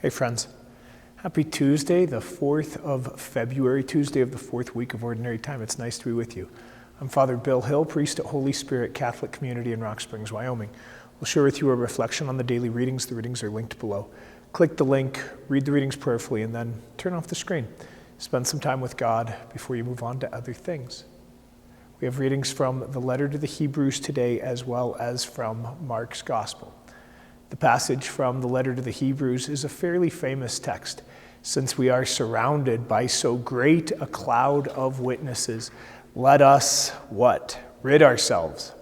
Hey friends, happy Tuesday, the 4th of February, Tuesday of the 4th week of Ordinary Time. It's nice to be with you. I'm Father Bill Hill, priest at Holy Spirit Catholic Community in Rock Springs, Wyoming. We'll share with you a reflection on the daily readings. The readings are linked below. Click the link, read the readings prayerfully, and then turn off the screen. Spend some time with God before you move on to other things. We have readings from the letter to the Hebrews today, as well as from Mark's Gospel. The passage from the letter to the Hebrews is a fairly famous text, since we are surrounded by so great a cloud of witnesses. Let us, what? Rid ourselves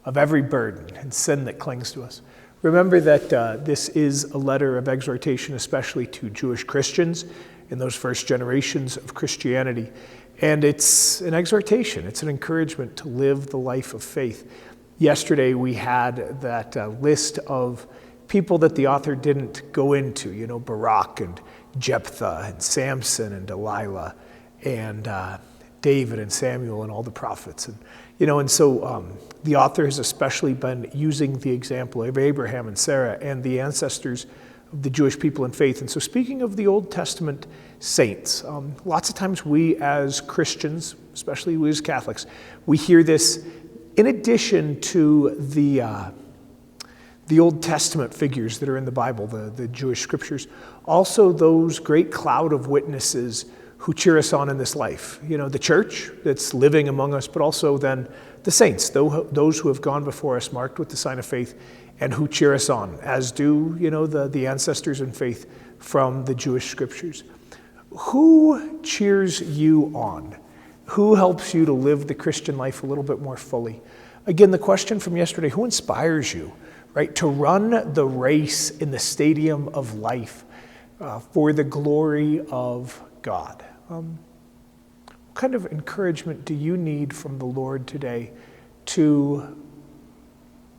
of every burden and sin that clings to us. Remember that this is a letter of exhortation, especially to Jewish Christians in those first generations of Christianity. And it's an exhortation, it's an encouragement to live the life of faith. Yesterday we had that list of people that the author didn't go into, Barak and Jephthah and Samson and Delilah and David and Samuel and all the prophets. And so the author has especially been using the example of Abraham and Sarah and the ancestors of the Jewish people in faith. And so speaking of the Old Testament saints, lots of times we as Christians, especially we as Catholics, we hear this in addition to the Old Testament figures that are in the Bible, the Jewish scriptures, also those great cloud of witnesses who cheer us on in this life. The church that's living among us, but also then the saints, those who have gone before us, marked with the sign of faith, and who cheer us on, as do, the ancestors in faith from the Jewish scriptures. Who cheers you on? Who helps you to live the Christian life a little bit more fully? Again, the question from yesterday, who inspires you? Right, to run the race in the stadium of life for the glory of God. What kind of encouragement do you need from the Lord today to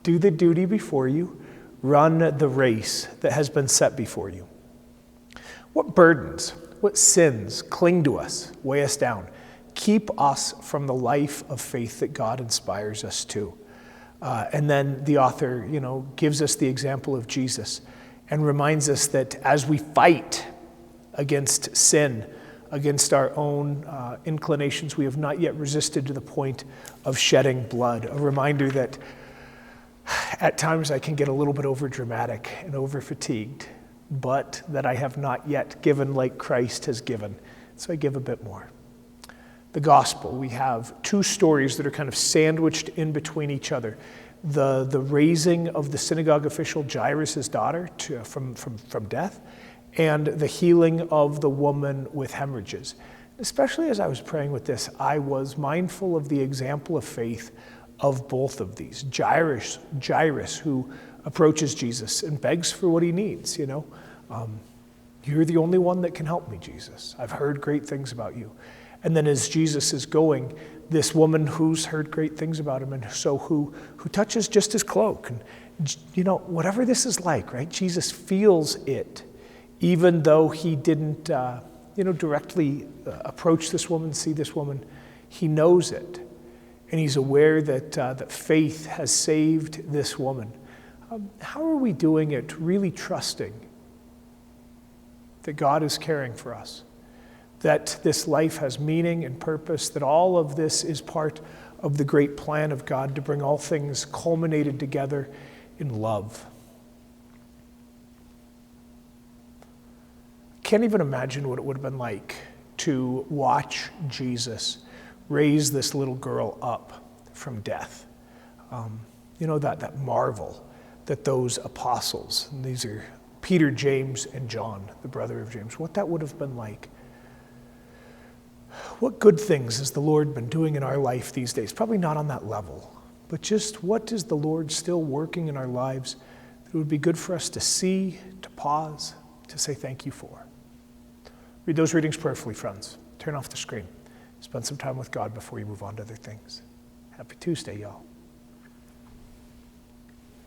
do the duty before you, run the race that has been set before you? What burdens, what sins cling to us, weigh us down, keep us from the life of faith that God inspires us to? And then the author, gives us the example of Jesus and reminds us that as we fight against sin, against our own inclinations, we have not yet resisted to the point of shedding blood. A reminder that at times I can get a little bit overdramatic and over-fatigued, but that I have not yet given like Christ has given. So I give a bit more. The gospel, we have two stories that are kind of sandwiched in between each other. The raising of the synagogue official Jairus' daughter from death, and the healing of the woman with hemorrhages. Especially as I was praying with this, I was mindful of the example of faith of both of these. Jairus, who approaches Jesus and begs for what he needs, You're the only one that can help me, Jesus. I've heard great things about you. And then as Jesus is going, this woman who's heard great things about him, and so who touches just his cloak. And, whatever this is like, right? Jesus feels it, even though he didn't, directly approach this woman, see this woman. He knows it, and he's aware that faith has saved this woman. How are we doing it, really trusting that God is caring for us? That this life has meaning and purpose, that all of this is part of the great plan of God to bring all things culminated together in love. Can't even imagine what it would have been like to watch Jesus raise this little girl up from death. That marvel that those apostles, and these are Peter, James, and John, the brother of James, what that would have been like. What good things has the Lord been doing in our life these days? Probably not on that level, but just what is the Lord still working in our lives that it would be good for us to see, to pause, to say thank you for. Read those readings prayerfully, friends. Turn off the screen. Spend some time with God before you move on to other things. Happy Tuesday, y'all.